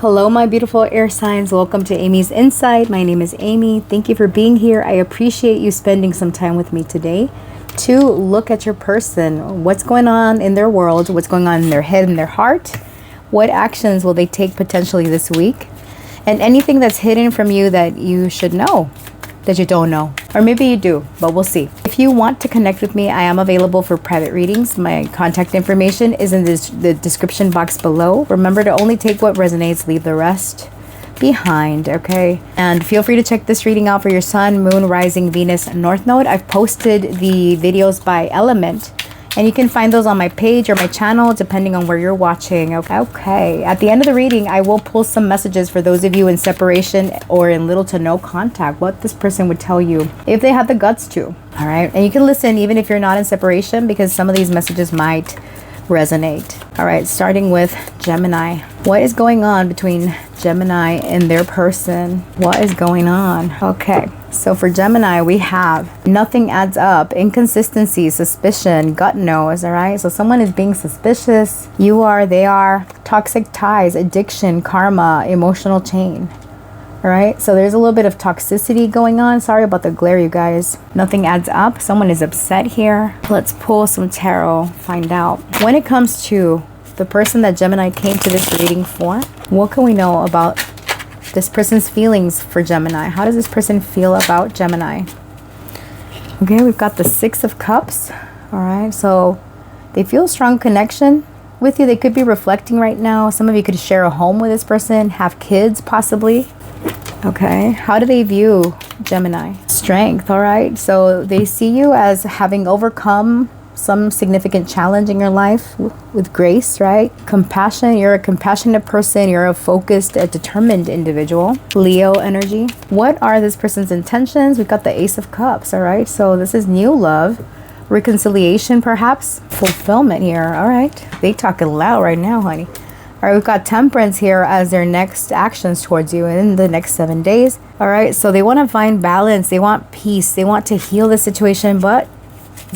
Hello, my beautiful air signs. Welcome to Amy's Insight. My name is Amy. Thank you for being here. I appreciate you spending some time with me today to look at your person. What's going on in their world? What's going on in their head and their heart? What actions will they take potentially this week? And anything that's hidden from you that you should know, that you don't know. Or maybe you do, but we'll see. If you want to connect with me, I am available for private readings. My contact information is in the description box below. Remember to only take what resonates, leave the rest behind, okay? And feel free to check this reading out for your sun, moon, rising, Venus, north node. I've posted the videos by element, and you can find those on my page or my channel, depending on where you're watching. Okay. At the end of the reading, I will pull some messages for those of you in separation or in little to no contact, what this person would tell you if they had the guts to. All right. And you can listen even if you're not in separation, because some of these messages might resonate. All right. Starting with Gemini. What is going on between Gemini and their person? What is going on? Okay. So for Gemini, we have nothing adds up, inconsistency, suspicion, gut knows, all right? So someone is being suspicious. You are, they are. Toxic ties, addiction, karma, emotional chain, all right? So there's a little bit of toxicity going on. Sorry about the glare, you guys. Nothing adds up. Someone is upset here. Let's pull some tarot, find out. When it comes to the person that Gemini came to this reading for, what can we know about this person's feelings for Gemini? How does this person feel about Gemini? Okay, we've got the Six of Cups. All right, so they feel a strong connection with you. They could be reflecting right now. Some of you could share a home with this person, have kids possibly. Okay, how do they view Gemini? Strength, all right. So they see you as having overcome some significant challenge in your life with grace, right? Compassion, you're a compassionate person. You're a focused, a determined individual. Leo energy. What are this person's intentions? We've got the Ace of Cups, all right? So this is new love, reconciliation perhaps, fulfillment here, all right? They talking loud right now, honey. All right, we've got Temperance here as their next actions towards you in the next 7 days. All right, so they want to find balance. They want peace. They want to heal the situation, but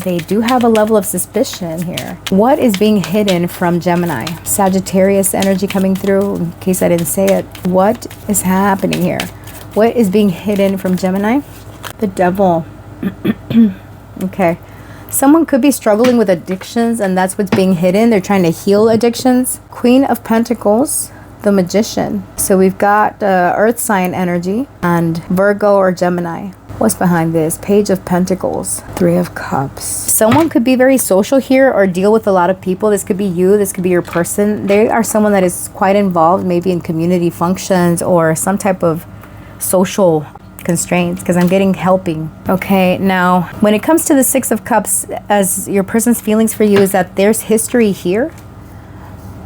they do have a level of suspicion here. What is being hidden from Gemini? Sagittarius energy coming through, in case I didn't say it. What is happening here? What is being hidden from Gemini? The Devil. Okay. Someone could be struggling with addictions, and that's what's being hidden. They're trying to heal addictions. Queen of Pentacles, the Magician. So we've got Earth sign energy and Virgo or Gemini. What's behind this? Page of Pentacles, Three of Cups. Someone could be very social here or deal with a lot of people. This could be you. This could be your person. They are someone that is quite involved, maybe in community functions or some type of social constraints, because I'm getting helping. Okay, now when it comes to the Six of Cups, as your person's feelings for you is that there's history here,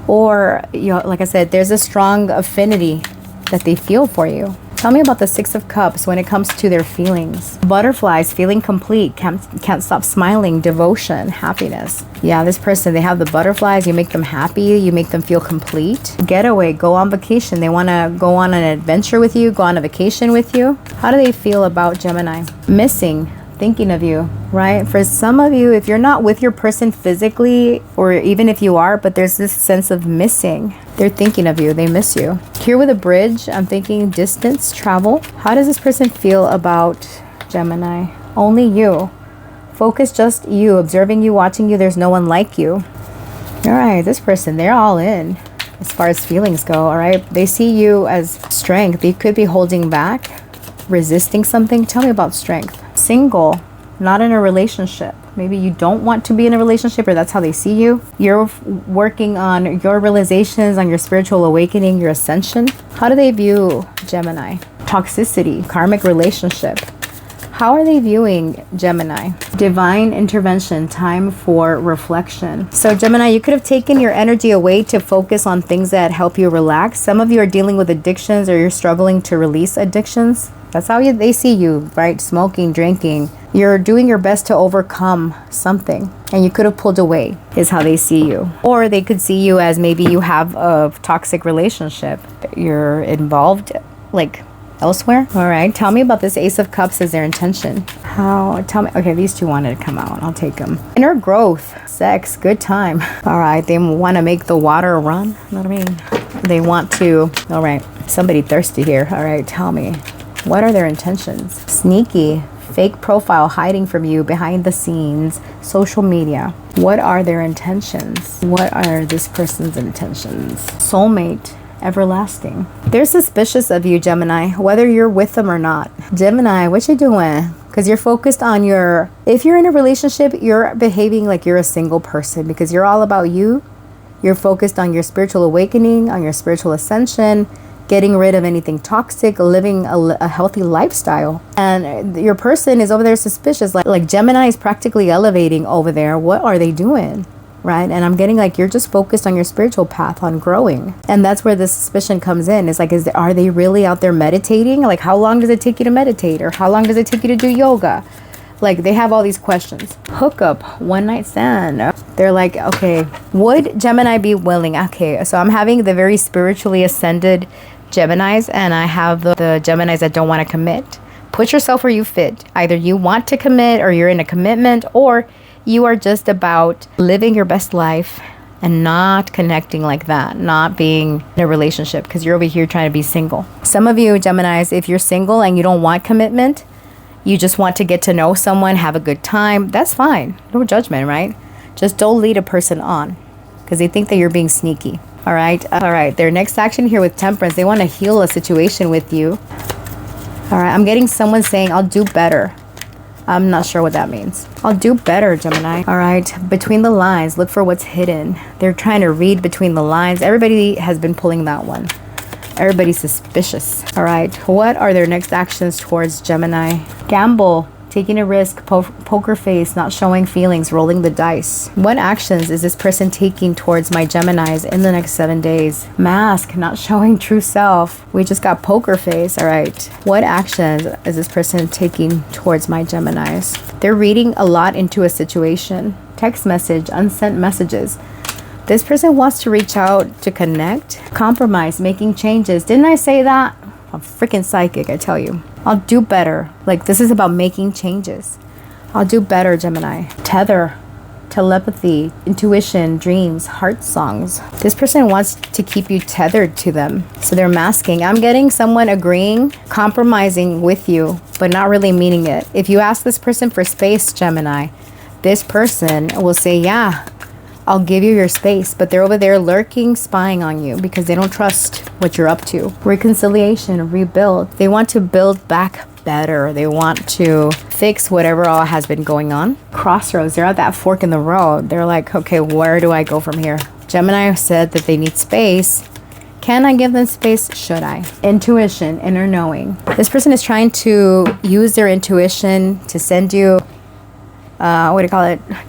or, you know, like I said, there's a strong affinity that they feel for you. Tell me about the Six of Cups when it comes to their feelings. Butterflies, feeling complete, can't stop smiling, devotion, happiness. Yeah, this person, they have the butterflies. You make them happy. You make them feel complete. Getaway, go on vacation. They want to go on an adventure with you, go on a vacation with you. How do they feel about Gemini? Missing, thinking of you, right? For some of you, if you're not with your person physically, or even if you are, but there's this sense of missing. They're thinking of you. They miss you. Here with a bridge, I'm thinking distance, travel. How does this person feel about Gemini? Only you. Focus, just you, observing you, watching you. There's no one like you. All right, this person, they're all in as far as feelings go, all right? They see you as strength. They could be holding back, resisting something. Tell me about strength. Single, not in a relationship. Maybe you don't want to be in a relationship, or that's how they see you. You're working on your realizations, on your spiritual awakening, your ascension. How do they view Gemini? Toxicity, karmic relationship. How are they viewing Gemini? Divine intervention, time for reflection. So Gemini, you could have taken your energy away to focus on things that help you relax. Some of you are dealing with addictions, or you're struggling to release addictions. That's how they see you, right? Smoking, drinking. You're doing your best to overcome something, and you could have pulled away, is how they see you. Or they could see you as maybe you have a toxic relationship. You're involved, like, elsewhere. All right, tell me about this Ace of Cups as their intention. Tell me. Okay, these two wanted to come out. I'll take them. Inner growth, sex, good time. All right, they want to make the water run. You know what I mean? They want to. All right, somebody thirsty here. All right, tell me. What are their intentions? Sneaky, fake profile hiding from you behind the scenes, social media. What are their intentions? What are this person's intentions? Soulmate. Everlasting. They're suspicious of you, Gemini, whether you're with them or not. Gemini, what you doing? Because you're focused on if you're in a relationship, you're behaving like you're a single person because you're all about you. You're focused on your spiritual awakening, on your spiritual ascension, getting rid of anything toxic, living a healthy lifestyle. And your person is over there suspicious. Like Gemini is practically elevating over there. What are they doing? Right? And I'm getting like you're just focused on your spiritual path, on growing. And that's where the suspicion comes in. It's like, are they really out there meditating? Like, how long does it take you to meditate? Or how long does it take you to do yoga? Like, they have all these questions. Hookup, one night stand. They're like, okay, would Gemini be willing? Okay, so I'm having the very spiritually ascended Geminis, and I have the Geminis that don't want to commit. Put yourself where you fit. Either you want to commit, or you're in a commitment, or you are just about living your best life and not connecting like that, not being in a relationship because you're over here trying to be single. Some of you Geminis, if you're single and you don't want commitment, you just want to get to know someone, have a good time, that's fine. No judgment, right? Just don't lead a person on because they think that you're being sneaky. All right. Their next action here with Temperance, they want to heal a situation with you. All right. I'm getting someone saying, I'll do better. I'm not sure what that means. I'll do better, Gemini. All right. Between the lines, look for what's hidden. They're trying to read between the lines. Everybody has been pulling that one. Everybody's suspicious. All right. What are their next actions towards Gemini? Gamble, taking a risk, poker face, not showing feelings, rolling the dice. What actions is this person taking towards my Geminis in the next 7 days? Mask, not showing true self. We just got poker face. All right. What actions is this person taking towards my Geminis? They're reading a lot into a situation. Text message, unsent messages. This person wants to reach out to connect, compromise, making changes. Didn't I say that? I'm freaking psychic, I tell you. I'll do better. Like, this is about making changes. I'll do better, Gemini. Tether, telepathy, intuition, dreams, heart songs. This person wants to keep you tethered to them. So they're masking. I'm getting someone agreeing, compromising with you, but not really meaning it. If you ask this person for space, Gemini, this person will say, yeah, I'll give you your space, but they're over there lurking, spying on you because they don't trust what you're up to. Reconciliation, rebuild. They want to build back better. They want to fix whatever all has been going on. Crossroads, they're at that fork in the road. They're like, okay, where do I go from here? Gemini said that they need space. Can I give them space? Should I? Intuition, inner knowing. This person is trying to use their intuition to send you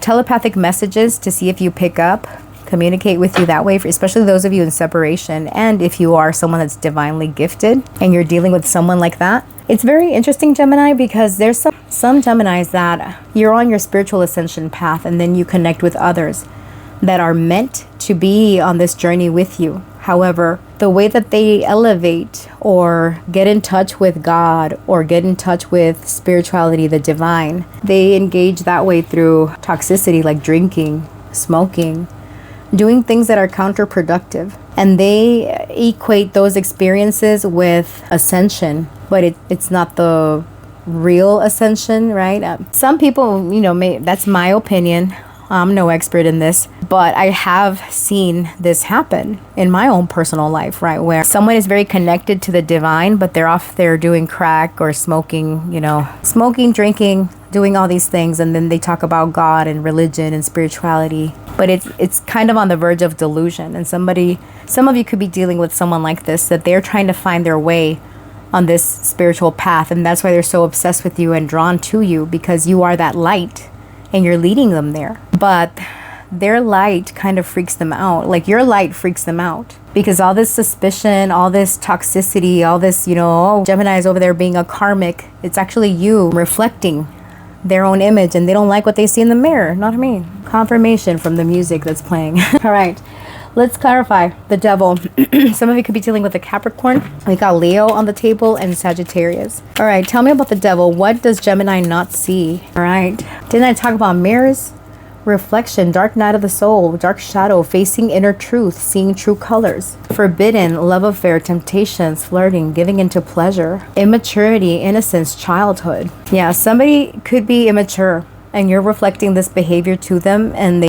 telepathic messages to see if you pick up, communicate with you that way, especially those of you in separation. And if you are someone that's divinely gifted and you're dealing with someone like that, it's very interesting, Gemini, because there's some Geminis that you're on your spiritual ascension path and then you connect with others that are meant to be on this journey with you. However, the way that they elevate or get in touch with God or get in touch with spirituality, the divine, they engage that way through toxicity like drinking, smoking, doing things that are counterproductive. And they equate those experiences with ascension, but it's not the real ascension, right? Some people, that's my opinion. I'm no expert in this, but I have seen this happen in my own personal life, right? Where someone is very connected to the divine, but they're off there doing crack or smoking, smoking, drinking, doing all these things. And then they talk about God and religion and spirituality, but it's kind of on the verge of delusion. And some of you could be dealing with someone like this, that they're trying to find their way on this spiritual path. And that's why they're so obsessed with you and drawn to you, because you are that light. And you're leading them there. But their light kind of freaks them out. Like, your light freaks them out. Because all this suspicion, all this toxicity, all this, Gemini is over there being a karmic. It's actually you reflecting their own image. And they don't like what they see in the mirror. Know what I mean? Confirmation from the music that's playing. All right. Let's clarify the devil. Some of you could be dealing with a Capricorn. We got Leo on the table and Sagittarius. All right, tell me about the devil. What does Gemini not see? All right, didn't I talk about mirrors? Reflection, dark night of the soul, dark shadow, facing inner truth, seeing true colors. Forbidden, love affair, temptations, flirting, giving into pleasure. Immaturity, innocence, childhood. Yeah, somebody could be immature and you're reflecting this behavior to them and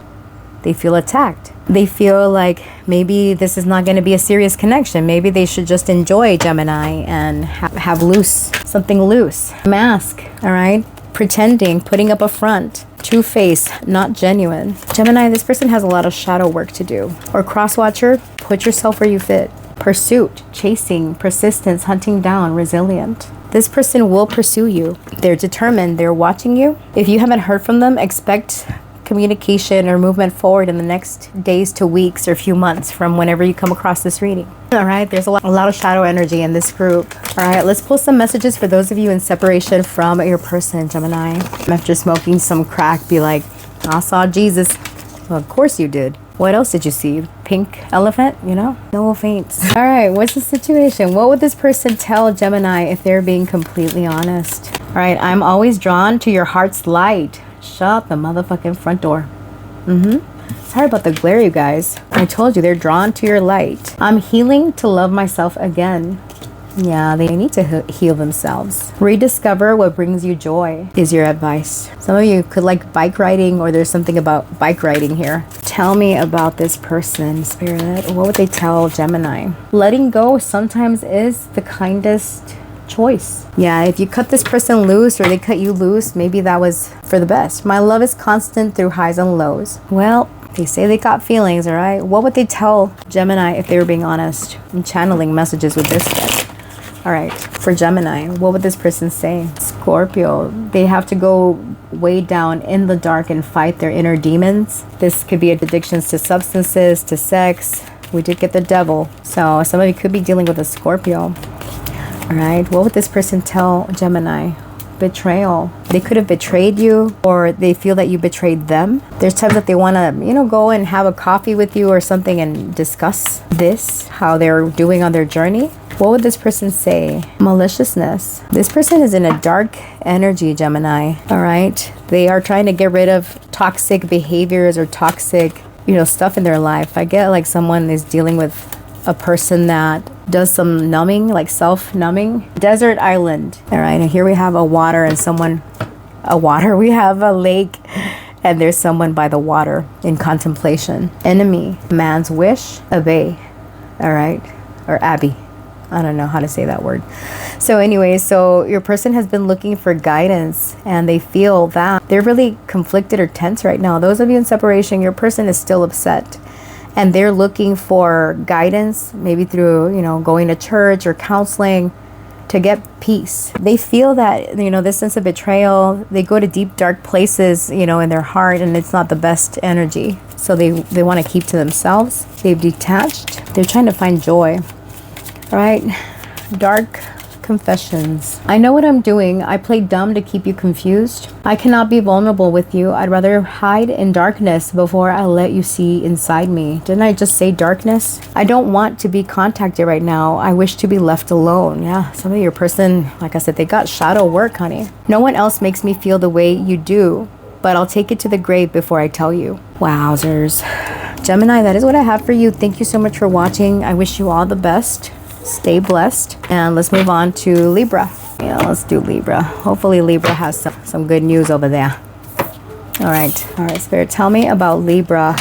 they feel attacked. They feel like maybe this is not going to be a serious connection. Maybe they should just enjoy Gemini and have something loose. Mask, all right? Pretending, putting up a front. Two-faced, not genuine. Gemini, this person has a lot of shadow work to do. Or cross-watcher, put yourself where you fit. Pursuit, chasing, persistence, hunting down, resilient. This person will pursue you. They're determined. They're watching you. If you haven't heard from them, expect communication or movement forward in the next days to weeks or few months from whenever you come across this reading. All right, there's a lot of shadow energy in this group. All right, let's pull some messages for those of you in separation from your person, Gemini. After smoking some crack, be like, I saw Jesus. Well, of course you did. What else did you see? Pink elephant, you know? No offense. All right, what's the situation? What would this person tell Gemini if they're being completely honest? All right, I'm always drawn to your heart's light. Shut the motherfucking front door. Sorry about the glare, you guys. I told you, they're drawn to your light. I'm healing to love myself again. Yeah, they need to heal themselves. Rediscover what brings you joy is your advice. Some of you could like bike riding, or there's something about bike riding here. Tell me about this person, Spirit. What would they tell Gemini? Letting go sometimes is the kindest choice. Yeah, if you cut this person loose or they cut you loose, maybe that was for the best. My love is constant through highs and lows. Well, they say they got feelings, all right? What would they tell Gemini if they were being honest? I'm channeling messages with this guy. All right, for Gemini, what would this person say? Scorpio, they have to go way down in the dark and fight their inner demons. This could be addictions to substances, to sex. We did get the devil. So somebody could be dealing with a Scorpio. All right, what would this person tell Gemini? Betrayal. They could have betrayed you, or they feel that you betrayed them. There's times that they want to, go and have a coffee with you or something and discuss this, how they're doing on their journey. What would this person say? Maliciousness. This person is in a dark energy, Gemini. All right, they are trying to get rid of toxic behaviors or toxic, stuff in their life. I get like someone is dealing with a person that does some numbing, like self-numbing. Desert island. All right, and here we have a water and we have a lake, and there's someone by the water in contemplation. Enemy. Man's wish, obey. All right, or Abby. I don't know how to say that word. So anyway, so your person has been looking for guidance, and they feel that they're really conflicted or tense right now. Those of you in separation, your person is still upset. And they're looking for guidance, maybe through, going to church or counseling to get peace. They feel that, this sense of betrayal, they go to deep, dark places, in their heart, and it's not the best energy. So they want to keep to themselves. They've detached. They're trying to find joy. All right. Dark confessions. I know what I'm doing. I play dumb to keep you confused. I cannot be vulnerable with you. I'd rather hide in darkness before I let you see inside me. Didn't I just say darkness? I don't want to be contacted right now. I wish to be left alone. Yeah, some of your person, like I said, they got shadow work, honey. No one else makes me feel the way you do, but I'll take it to the grave before I tell you. Wowzers. Gemini, that is what I have for you. Thank you so much for watching. I wish you all the best. Stay blessed, and let's move on to Libra. Yeah, let's do Libra. Hopefully Libra has some good news over there. All right, Spirit, tell me about Libra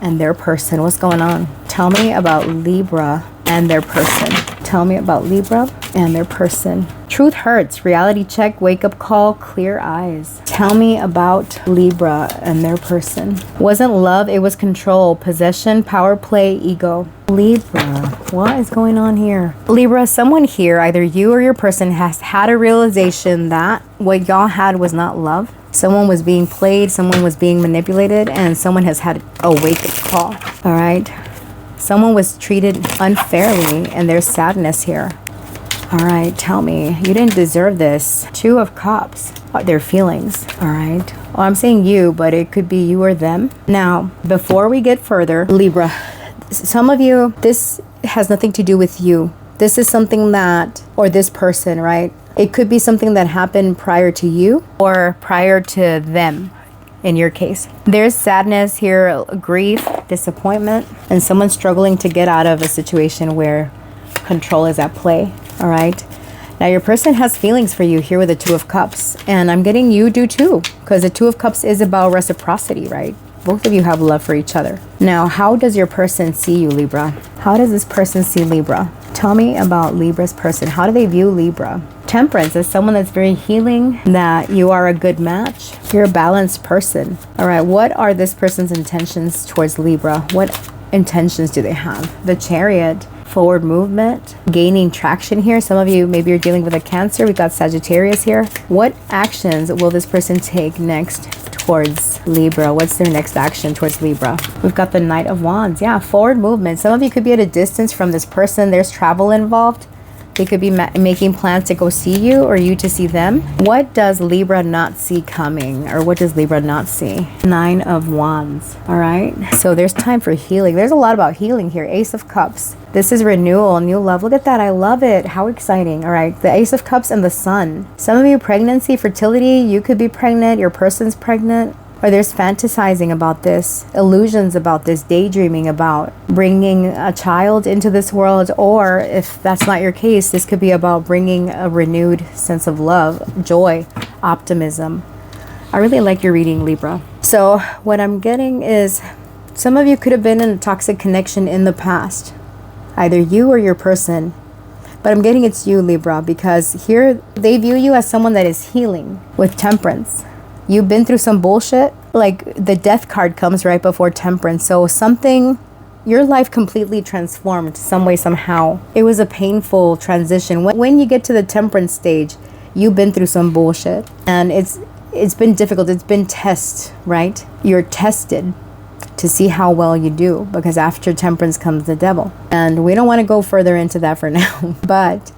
and their person. What's going on? Tell me about Libra and their person. Tell me about Libra and their person. Truth hurts. Reality check. Wake up call. Clear eyes. Tell me about Libra and their person. Wasn't love. It was control. Possession. Power play. Ego. Libra. What is going on here? Libra, someone here, either you or your person, has had a realization that what y'all had was not love. Someone was being played. Someone was being manipulated. And someone has had a wake-up call. All right. Someone was treated unfairly, and there's sadness here. All right, tell me, you didn't deserve this. Two of Cups, their feelings. All right. Well, I'm saying you, but it could be you or them. Now, before we get further, Libra, some of you, this has nothing to do with you. This is something that, or this person, right? It could be something that happened prior to you or prior to them. In your case, there's sadness here, grief, disappointment, and someone struggling to get out of a situation where control is at play. All right. Now your person has feelings for you here with the Two of Cups, and I'm getting you do too, because the Two of Cups is about reciprocity, right? Both of you have love for each other. Now, how does your person see you, Libra? How does this person see Libra? Tell me about Libra's person. How do they view Libra? Temperance is someone that's very healing, that you are a good match. You're a balanced person. All right, what are this person's intentions towards Libra? What intentions do they have? The Chariot, forward movement, gaining traction here. Some of you, maybe you're dealing with a Cancer. We've got Sagittarius here. What actions will this person take next towards Libra? What's their next action towards Libra? We've got the Knight of Wands. Yeah, forward movement. Some of you could be at a distance from this person. There's travel involved. They could be making plans to go see you or you to see them. What does Libra not see coming? Or what does Libra not see? Nine of Wands. All right. So there's time for healing. There's a lot about healing here. Ace of Cups. This is renewal, new love. Look at that. I love it. How exciting. All right. The Ace of Cups and the Sun. Some of you, pregnancy, fertility. You could be pregnant. Your person's pregnant. Or there's fantasizing about this, illusions about this, daydreaming about bringing a child into this world. Or if that's not your case, this could be about bringing a renewed sense of love, joy, optimism. I really like your reading, Libra. So what I'm getting is some of you could have been in a toxic connection in the past, either you or your person. But I'm getting it's you, Libra, because here they view you as someone that is healing with Temperance. You've been through some bullshit, like the Death card comes right before Temperance. So something, your life completely transformed some way, somehow. It was a painful transition. When you get to the Temperance stage, you've been through some bullshit. And it's been difficult. It's been test, right? You're tested to see how well you do, because after Temperance comes the Devil. And we don't want to go further into that for now. But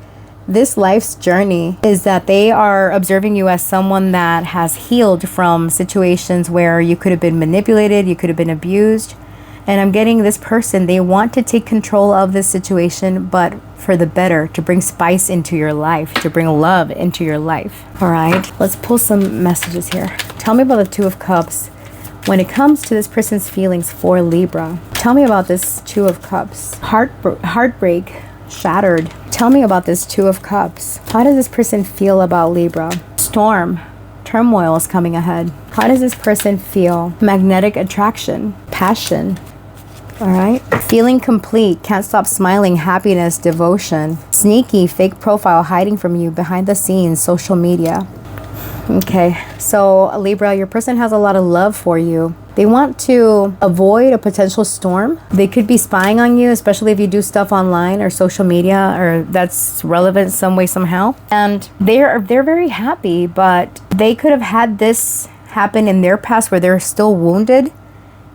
this life's journey is that they are observing you as someone that has healed from situations where you could have been manipulated, you could have been abused. And I'm getting this person, they want to take control of this situation, but for the better, to bring spice into your life, to bring love into your life. All right, let's pull some messages here. Tell me about the Two of Cups. When it comes to this person's feelings for Libra, tell me about this Two of Cups. Heartbreak, shattered. Tell me about this Two of Cups. How does this person feel about Libra? Storm, turmoil is coming ahead. How does this person feel? Magnetic attraction, passion. All right. Feeling complete, can't stop smiling, happiness, devotion. Sneaky, fake profile hiding from you behind the scenes, social media. Okay, so Libra, your person has a lot of love for you. They want to avoid a potential storm. They could be spying on you, especially if you do stuff online or social media, or that's relevant some way, somehow. And they're very happy, but they could have had this happen in their past where they're still wounded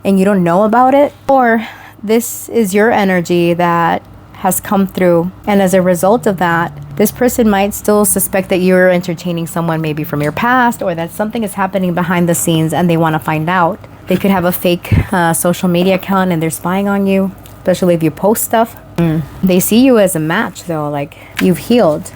and you don't know about it. Or this is your energy that has come through, and as a result of that, this person might still suspect that you're entertaining someone maybe from your past, or that something is happening behind the scenes and they want to find out. They could have a fake social media account and they're spying on you, especially if you post stuff. They see you as a match though, like you've healed.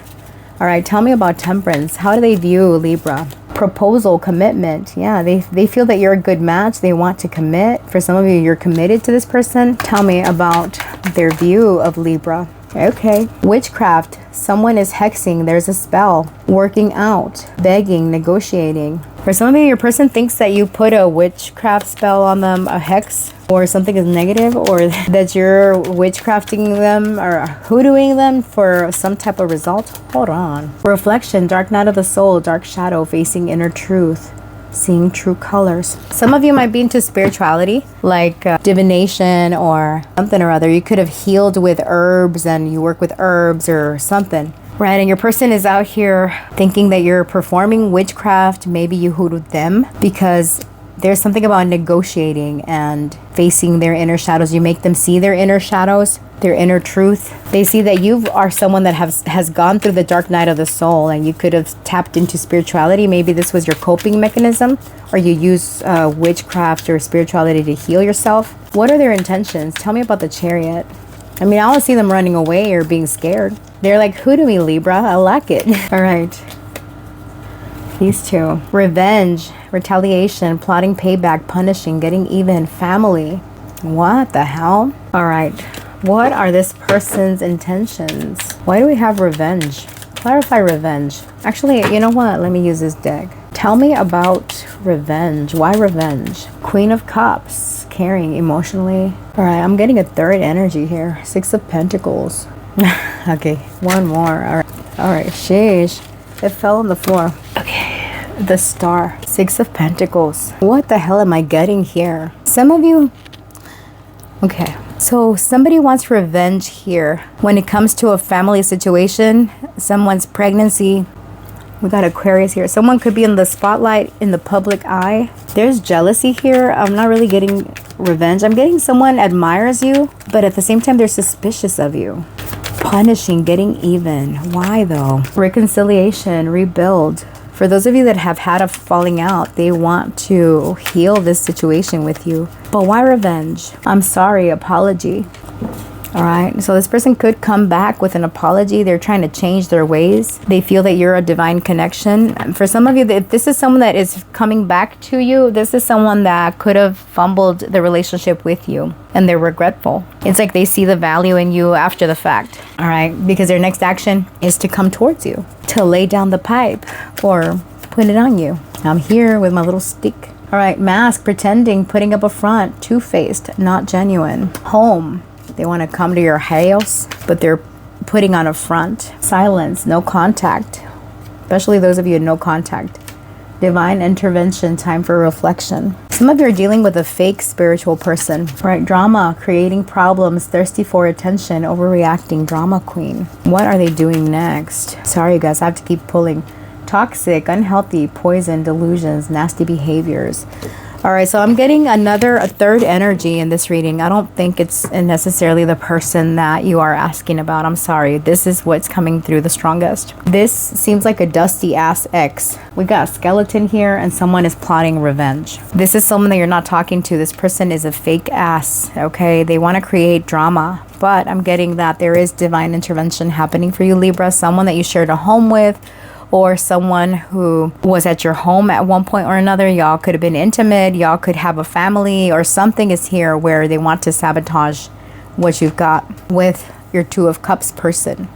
All right, tell me about Temperance. How do they view Libra? Proposal, commitment. Yeah, they feel that you're a good match. They want to commit. For some of you, you're committed to this person. Tell me about their view of Libra. Okay. Witchcraft. Someone is hexing. There's a spell. Working out. Begging. Negotiating. For some of you, your person thinks that you put a witchcraft spell on them, a hex, or something is negative, or that you're witchcrafting them or hoodooing them for some type of result. Hold on. Reflection, dark night of the soul, dark shadow, facing inner truth, seeing true colors. Some of you might be into spirituality, like divination or something or other. You could have healed with herbs and you work with herbs or something. Right, and your person is out here thinking that you're performing witchcraft. Maybe you hoodooed them because There's something about negotiating and facing their inner shadows. You make them see their inner shadows, their inner truth. They see that you are someone that has gone through the dark night of the soul, and you could have tapped into spirituality. Maybe this was your coping mechanism, or you use witchcraft or spirituality to heal yourself. What are their intentions? Tell me about the Chariot. I mean, I don't see them running away or being scared. They're like, who to me, Libra? I like it. All right. These two. Revenge, retaliation, plotting payback, punishing, getting even, family. What the hell? All right. What are this person's intentions? Why do we have revenge? Clarify revenge. Actually, you know what? Let me use this deck. Tell me about revenge. Why revenge? Queen of Cups. Caring emotionally. All right. I'm getting a third energy here. Six of Pentacles. Okay. One more. All right. Sheesh. It fell on the floor. Okay. The Star. Six of Pentacles. What the hell am I getting here? Some of you... Okay. So somebody wants revenge here. When it comes to a family situation, someone's pregnancy... We got Aquarius here. Someone could be in the spotlight, in the public eye. There's jealousy here. I'm not really getting revenge. I'm getting someone admires you, but at the same time, they're suspicious of you. Punishing, getting even. Why though? Reconciliation, rebuild. For those of you that have had a falling out, they want to heal this situation with you. But why revenge? I'm sorry, apology. All right, so this person could come back with an apology. They're trying to change their ways. They feel that you're a divine connection. For some of you, if this is someone that is coming back to you, this is someone that could have fumbled the relationship with you, and they're regretful. It's like they see the value in you after the fact, all right? Because their next action is to come towards you, to lay down the pipe or put it on you. I'm here with my little stick. All right, mask, pretending, putting up a front, two-faced, not genuine. Home. They want to come to your house, but they're putting on a front. Silence, no contact. Especially those of you in no contact. Divine intervention, time for reflection. Some of you are dealing with a fake spiritual person. Right? Drama, creating problems, thirsty for attention, overreacting, drama queen. What are they doing next? Sorry, you guys, I have to keep pulling. Toxic, unhealthy, poison, delusions, nasty behaviors. All right, so I'm getting a third energy in this reading. I don't think it's necessarily the person that you are asking about. I'm sorry. This is what's coming through the strongest. This seems like a dusty ass ex. We got a skeleton here, and someone is plotting revenge. This is someone that you're not talking to. This person is a fake ass, okay? They want to create drama, but I'm getting that there is divine intervention happening for you, Libra. Someone that you shared a home with, or someone who was at your home at one point or another. Y'all could have been intimate. Y'all could have a family, or something is here where they want to sabotage what you've got with your Two of Cups person.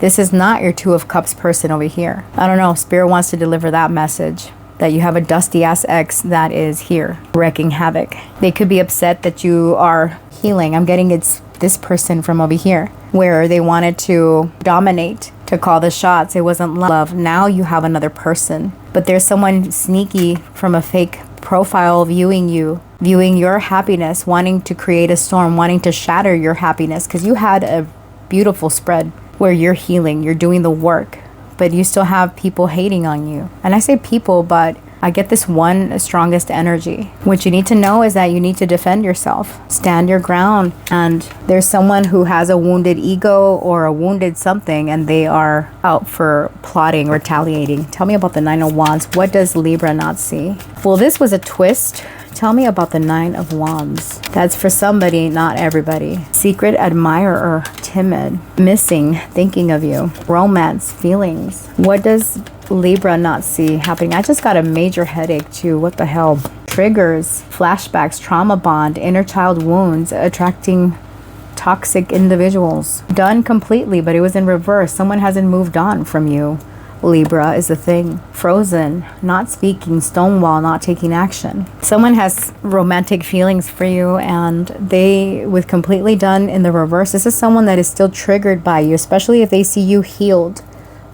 This is not your Two of Cups person over here. I don't know. Spirit wants to deliver that message, that you have a dusty ass ex that is here wreaking havoc. They could be upset that you are healing. I'm getting it's this person from over here where they wanted to dominate, to call the shots. It wasn't love. Now you have another person, but there's someone sneaky from a fake profile viewing you, viewing your happiness, wanting to create a storm, wanting to shatter your happiness, because you had a beautiful spread where you're healing, you're doing the work, but you still have people hating on you. And I say people, but I get this one strongest energy. What you need to know is that you need to defend yourself, stand your ground. And there's someone who has a wounded ego or a wounded something, and they are out for plotting, retaliating. Tell me about the Nine of Wands. What does Libra not see? Well, this was a twist. Tell me about the Nine of Wands. That's for somebody, not everybody. Secret admirer, timid, missing, thinking of you, romance, feelings. What does Libra not see happening? I just got a major headache too. What the hell? Triggers, flashbacks, trauma bond, inner child wounds, attracting toxic individuals. Done completely, but it was in reverse. Someone hasn't moved on from you. Libra is the thing. Frozen, not speaking, stonewall, not taking action. Someone has romantic feelings for you, and they, with completely done in the reverse, this is someone that is still triggered by you, especially if they see you healed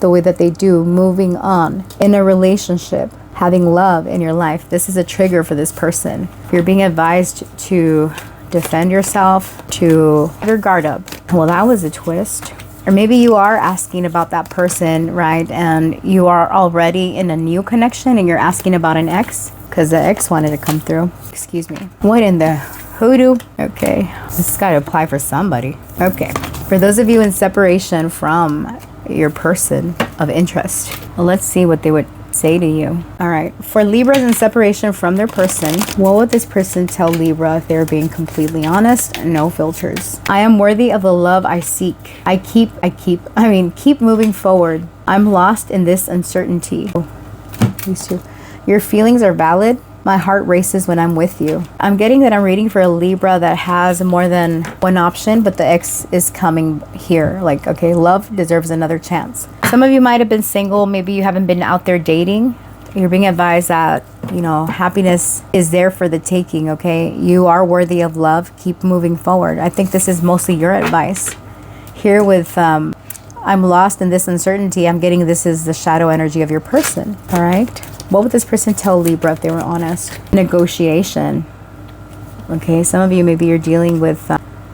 the way that they do, moving on in a relationship, having love in your life. This is a trigger for this person. You're being advised to defend yourself, to have your guard up. Well, that was a twist. Or maybe you are asking about that person, right? And you are already in a new connection and you're asking about an ex. because the ex wanted to come through. Excuse me. What in the hoodoo? Okay, this has got to apply for somebody. Okay, for those of you in separation from your person of interest, well, let's see what they would say to you. All right, for Libras in separation from their person, what would this person tell Libra if they're being completely honest? No filters. I am worthy of the love I seek. Keep moving forward. I'm lost in this uncertainty. These two. Your feelings are valid. My heart races when I'm with you. I'm getting that I'm reading for a Libra that has more than one option, but the ex is coming here. Like, okay, love deserves another chance. Some of you might have been single. Maybe you haven't been out there dating. You're being advised that, you know, happiness is there for the taking, okay? You are worthy of love. Keep moving forward. I think this is mostly your advice. Here with, I'm lost in this uncertainty. I'm getting this is the shadow energy of your person, all right? What would this person tell Libra if they were honest? Negotiation. Okay, some of you, maybe you're dealing with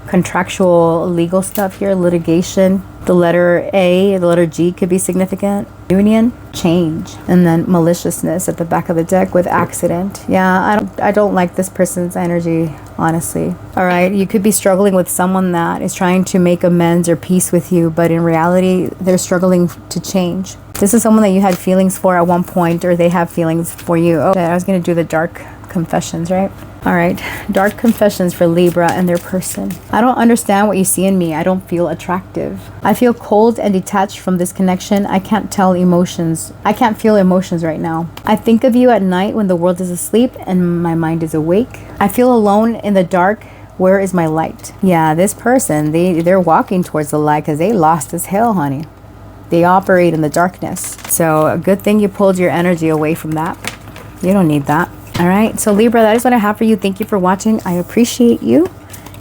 contractual legal stuff here, litigation. The letter A, the letter G could be significant. Union, change, and then maliciousness at the back of the deck with accident. Yeah, I don't like this person's energy, honestly. All right, you could be struggling with someone that is trying to make amends or peace with you, but in reality, they're struggling to change. This is someone that you had feelings for at one point, or they have feelings for you. Okay, I was going to do the dark confessions, right? All right, dark confessions for Libra and their person. I don't understand what you see in me. I don't feel attractive. I feel cold and detached from this connection. I can't tell emotions. I can't feel emotions right now. I think of you at night when the world is asleep and my mind is awake. I feel alone in the dark. Where is my light? Yeah, this person, they're walking towards the light because they lost as hell, honey. They operate in the darkness. So a good thing you pulled your energy away from that. You don't need that. All right, so Libra, that is what I have for you. Thank you for watching. I appreciate you,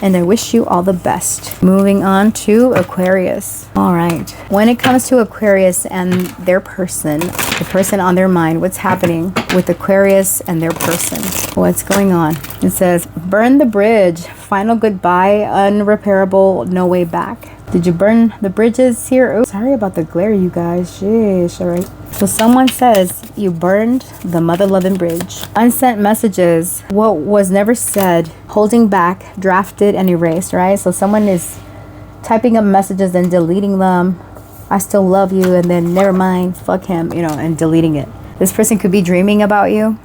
and I wish you all the best. Moving on to Aquarius. All right, when it comes to Aquarius and their person, the person on their mind, what's happening with Aquarius and their person? What's going on? It says, burn the bridge, final goodbye, unrepairable, no way back. Did you burn the bridges here? Oh, sorry about the glare, you guys. Sheesh, all right. So someone says you burned the mother-loving bridge. Unsent messages, what was never said, holding back, drafted, and erased, right? So someone is typing up messages and deleting them. I still love you, and then never mind, fuck him, you know, and deleting it. This person could be dreaming about you.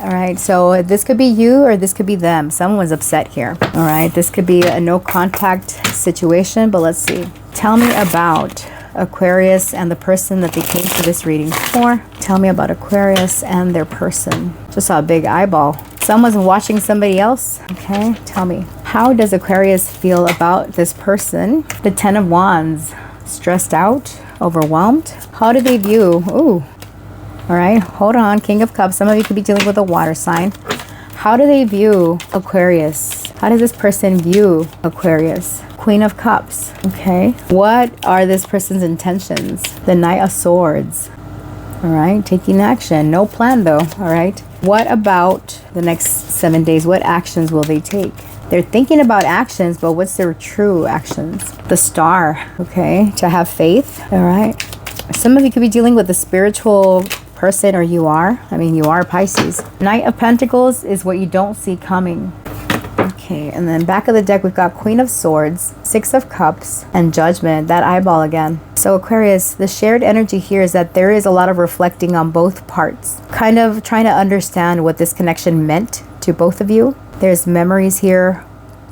All right, so this could be you or this could be them. Someone's upset here. All right, this could be a no contact situation, but let's see. Tell me about Aquarius and the person that they came to this reading for. Tell me about Aquarius and their person. Just saw a big eyeball. Someone's watching somebody else. Okay, tell me. How does Aquarius feel about this person? The Ten of Wands. Stressed out? Overwhelmed? How do they view? Ooh. All right, hold on. King of Cups. Some of you could be dealing with a water sign. How do they view Aquarius? How does this person view Aquarius? Queen of Cups. Okay. What are this person's intentions? The Knight of Swords. All right, taking action. No plan though. All right. What about the next 7 days? What actions will they take? They're thinking about actions, but what's their true actions? The Star. Okay, to have faith. All right. Some of you could be dealing with a spiritual person, or you are Pisces. Knight of Pentacles is what you don't see coming. Okay, and then back of the deck we've got Queen of Swords, Six of Cups, and Judgment. That eyeball again. So Aquarius, the shared energy here is that there is a lot of reflecting on both parts, kind of trying to understand what this connection meant to both of you. There's memories here,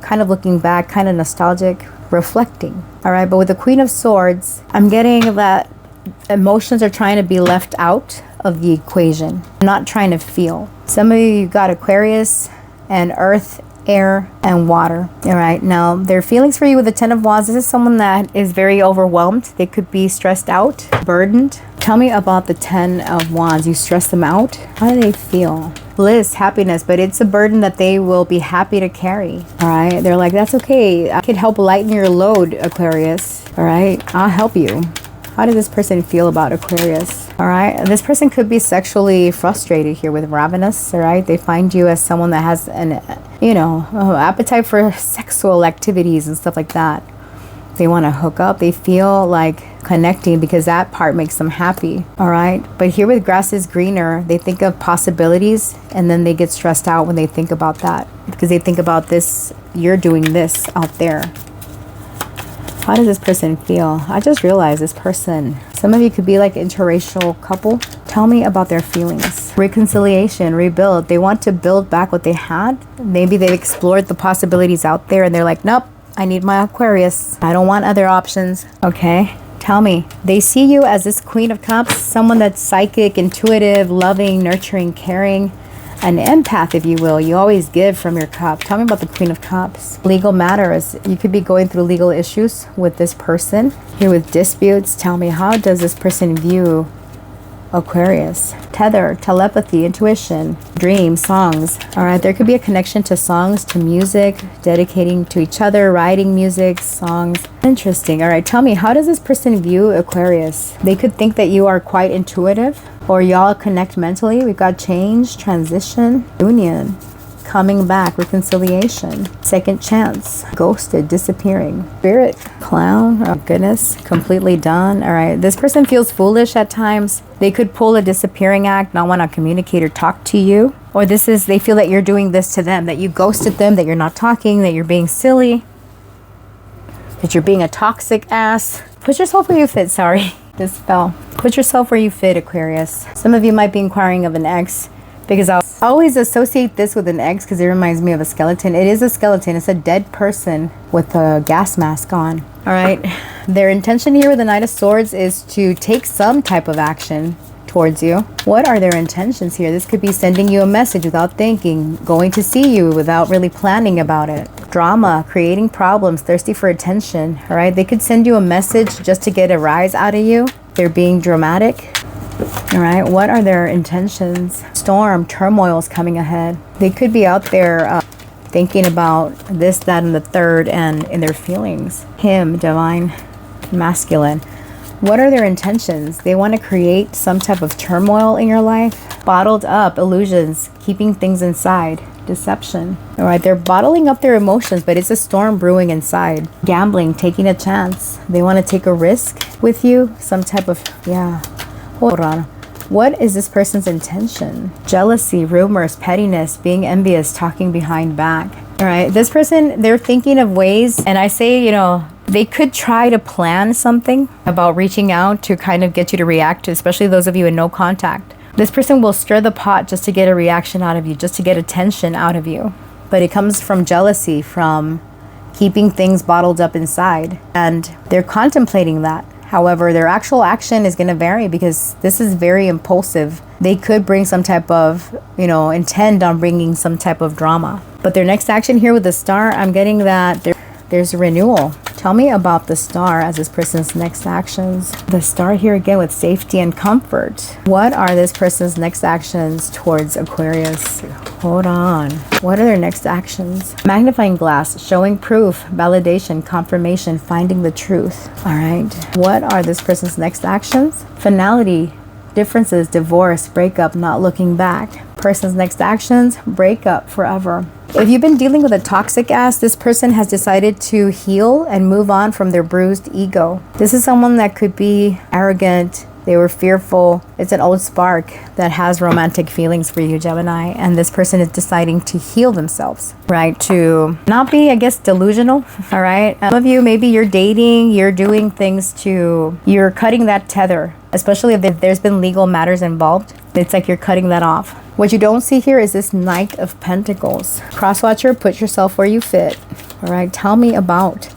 kind of looking back, kind of nostalgic, reflecting. All right, but with the Queen of Swords, I'm getting that emotions are trying to be left out of the equation, not trying to feel. Some of you got Aquarius and earth, air, and water. All right, now their feelings for you with the Ten of Wands. This is someone that is very overwhelmed. They could be stressed out, burdened. Tell me about the Ten of Wands. You stress them out. How do they feel? Bliss, happiness, but it's a burden that they will be happy to carry. All right, they're like, that's okay. I could help lighten your load, Aquarius. All right, I'll help you. How does this person feel about Aquarius? All right, this person could be sexually frustrated here with ravenous. All right, they find you as someone that has an, appetite for sexual activities and stuff like that. They want to hook up. They feel like connecting because that part makes them happy. All right. But here with grass is greener, they think of possibilities and then they get stressed out when they think about that because they think about this, you're doing this out there. How does this person feel? I just realized this person, some of you could be like an interracial couple. Tell me about their feelings. Reconciliation, rebuild. They want to build back what they had. Maybe they've explored the possibilities out there and they're like, nope, I need my Aquarius. I don't want other options. Okay. Tell me, they see you as this Queen of Cups, someone that's psychic, intuitive, loving, nurturing, caring, an empath, if you will. You always give from your cup. Tell me about the Queen of Cups. Legal matters. You could be going through legal issues with this person. Here with disputes, tell me, how does this person view Aquarius? Tether, telepathy, intuition, dreams, songs. All right, there could be a connection to songs, to music, dedicating to each other, writing music, songs. Interesting. All right, tell me, how does this person view Aquarius? They could think that you are quite intuitive, or y'all connect mentally. We've got change, transition, union, coming back, reconciliation, second chance, ghosted, disappearing, spirit, clown, oh goodness, completely done. All right, this person feels foolish at times. They could pull a disappearing act, not want to communicate or talk to you. Or this is, they feel that you're doing this to them, that you ghosted them, that you're not talking, that you're being silly, that you're being a toxic ass. Put yourself where you fit, sorry. This fell. Put yourself where you fit, Aquarius. Some of you might be inquiring of an ex, because I always associate this with an ex because it reminds me of a skeleton. It is a skeleton. It's a dead person with a gas mask on. All right. Their intention here with the Knight of Swords is to take some type of action towards you. What are their intentions here? This could be sending you a message without thinking, going to see you without really planning about it. Drama, creating problems, thirsty for attention. All right. They could send you a message just to get a rise out of you. They're being dramatic. All right, what are their intentions? Storm, turmoil is coming ahead. They could be out there thinking about this, that, and the third, and in their feelings. Him, divine, masculine. What are their intentions? They want to create some type of turmoil in your life. Bottled up, illusions, keeping things inside, deception. All right, they're bottling up their emotions, but it's a storm brewing inside. Gambling, taking a chance. They want to take a risk with you, some type of, yeah. Hold on. What is this person's intention? Jealousy, rumors, pettiness, being envious, talking behind back. All right. This person, they're thinking of ways. And I say, you know, they could try to plan something about reaching out to kind of get you to react to, especially those of you in no contact. This person will stir the pot just to get a reaction out of you, just to get attention out of you. But it comes from jealousy, from keeping things bottled up inside. And they're contemplating that. However, their actual action is going to vary because this is very impulsive. They could bring some type of, you know, intend on bringing some type of drama. But their next action here with the star, I'm getting that there's a renewal. Tell me about the star as this person's next actions. The star here again with safety and comfort. What are this person's next actions towards Aquarius? Hold on. What are their next actions? Magnifying glass, showing proof, validation, confirmation, finding the truth. All right. What are this person's next actions? Finality, differences, divorce, breakup, not looking back. Person's next actions, break up forever. If you've been dealing with a toxic ass, this person has decided to heal and move on from their bruised ego. This is someone that could be arrogant. They were fearful. It's an old spark that has romantic feelings for you, Gemini. And this person is deciding to heal themselves, right? To not be, I guess, delusional, all right? Some of you, maybe you're dating, you're doing things to, you're cutting that tether, especially if there's been legal matters involved. It's like you're cutting that off. What you don't see here is this Knight of Pentacles. Crosswatcher, put yourself where you fit. All right, tell me about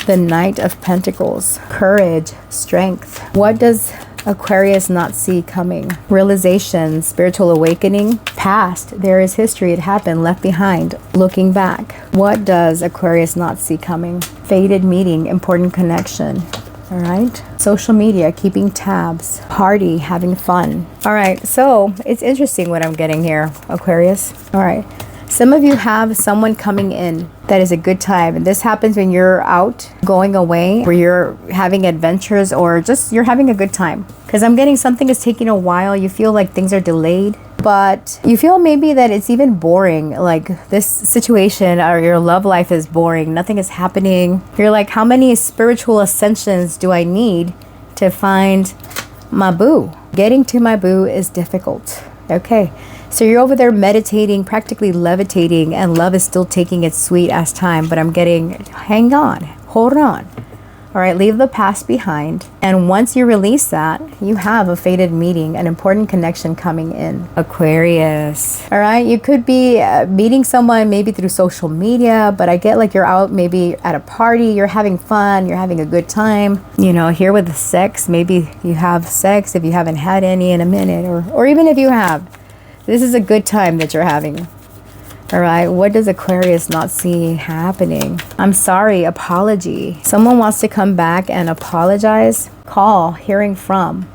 the Knight of Pentacles. Courage, strength. What does Aquarius not see coming? Realization, spiritual awakening. Past, there is history. It happened, left behind. Looking back. What does Aquarius not see coming? Fated meeting, important connection. All right. Social media, keeping tabs, party, having fun. All right. So it's interesting what I'm getting here, Aquarius. All right. Some of you have someone coming in that is a good time. And this happens when you're out, going away, where you're having adventures or just you're having a good time. Because I'm getting something is taking a while. You feel like things are delayed. but you feel maybe that it's even boring. Like this situation or your love life is boring. Nothing is happening. You're like, how many spiritual ascensions do I need to find my boo? Getting to my boo is difficult. Okay. So you're over there meditating, practically levitating, and love is still taking its sweet ass time. But I'm getting, hang on, hold on. All right, leave the past behind. And once you release that, you have a fated meeting, an important connection coming in. Aquarius. All right, you could be meeting someone maybe through social media, but I get like you're out maybe at a party, you're having fun, you're having a good time. You know, here with the sex, maybe you have sex if you haven't had any in a minute, or even if you have. This is a good time that you're having. All right, what does Aquarius not see happening? I'm sorry, apology. Someone wants to come back and apologize. Call, hearing from.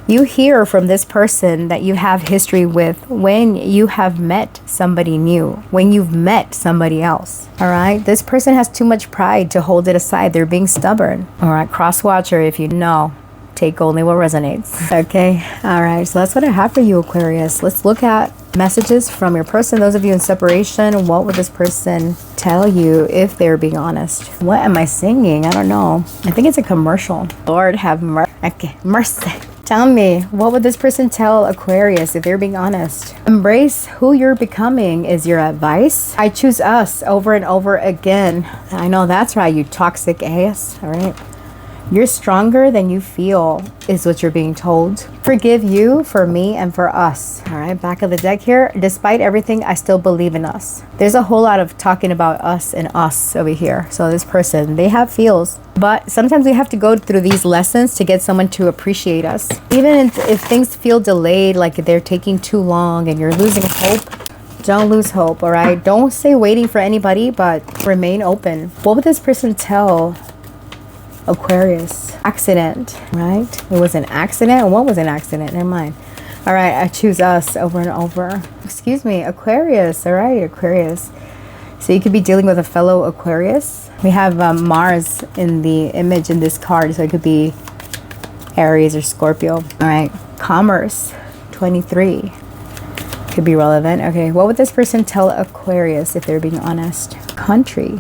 You hear from this person that you have history with when you have met somebody new, when you've met somebody else. All right, this person has too much pride to hold it aside. They're being stubborn. All right, cross watcher, if you know. Take only what resonates. Okay. All right. So that's what I have for you, Aquarius. Let's look at messages from your person. Those of you in separation, what would this person tell you if they're being honest? What am I singing? I don't know. I think it's a commercial. Lord have mercy. Okay. Mercy. Tell me, what would this person tell Aquarius if they're being honest? Embrace who you're becoming is your advice. I choose us over and over again. I know that's right, you toxic ass. All right. You're stronger than you feel is what you're being told. Forgive you for me and for us. All right, back of the deck here. Despite everything, I still believe in us. There's a whole lot of talking about us and us over here. So this person, they have feels. But sometimes we have to go through these lessons to get someone to appreciate us. Even if things feel delayed, like they're taking too long and you're losing hope, don't lose hope, all right? Don't stay waiting for anybody, but remain open. What would this person tell Aquarius? Accident, right? It was an accident. What was an accident? Never mind. All right, I choose us over and over. Excuse me, Aquarius. All right, Aquarius. So you could be dealing with a fellow Aquarius. We have Mars in the image in this card, so it could be Aries or Scorpio. All right, commerce, 23. Could be relevant. Okay, what would this person tell Aquarius if they're being honest? Country.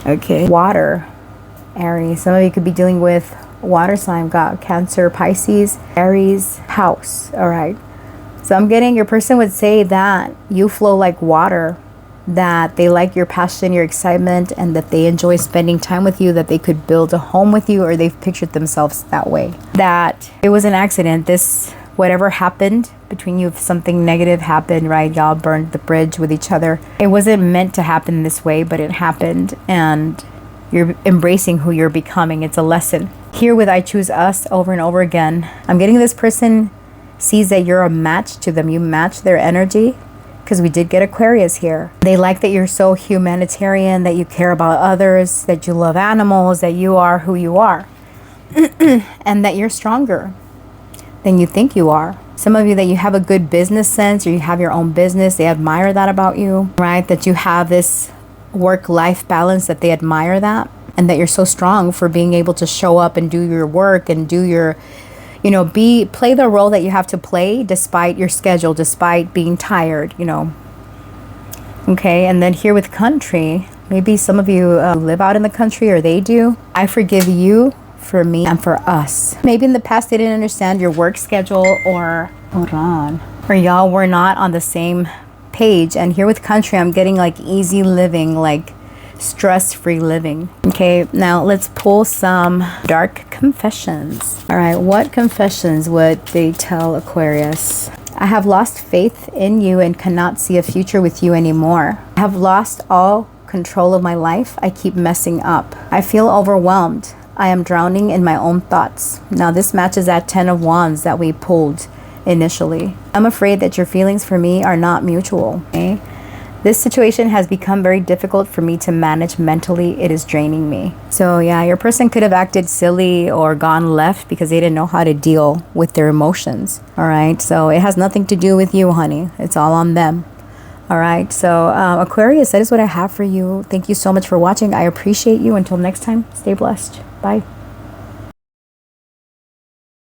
Okay, water. Aries. Some of you could be dealing with water sign. Got Cancer, Pisces, Aries, house. All right. So I'm getting your person would say that you flow like water, that they like your passion, your excitement, and that they enjoy spending time with you, that they could build a home with you, or they've pictured themselves that way. That it was an accident. This, whatever happened between you, if something negative happened, right? Y'all burned the bridge with each other. It wasn't meant to happen this way, but it happened, and you're embracing who you're becoming. It's a lesson. Here with I choose us over and over again. I'm getting this person sees that you're a match to them. You match their energy, because we did get Aquarius here. They like that you're so humanitarian, that you care about others, that you love animals, that you are who you are, and that you're stronger than you think you are. Some of you that you have a good business sense, or you have your own business. They admire that about you, right? That you have this work-life balance, that they admire that, and that you're so strong for being able to show up and do your work and do your, you know, play the role that you have to play despite your schedule, despite being tired, you know. Okay, and then here with country, maybe some of you live out in the country, or they do. I forgive you for me and for us. Maybe in the past they didn't understand your work schedule, or hold on, or y'all were not on the same page. And here with country, I'm getting like easy living, like stress-free living. Okay, now let's pull some dark confessions. All right, what confessions would they tell Aquarius? I have lost faith in you and cannot see a future with you anymore. I have lost all control of my life. I keep messing up. I feel overwhelmed. I am drowning in my own thoughts. Now this matches that 10 of Wands that we pulled initially. I'm afraid that your feelings for me are not mutual. Okay? This situation has become very difficult for me to manage mentally. It is draining me. So yeah, your person could have acted silly or gone left because they didn't know how to deal with their emotions. All right, so it has nothing to do with you, honey. It's all on them. All right, so Aquarius, that is what I have for you. Thank you so much for watching. I appreciate you. Until next time, stay blessed. Bye.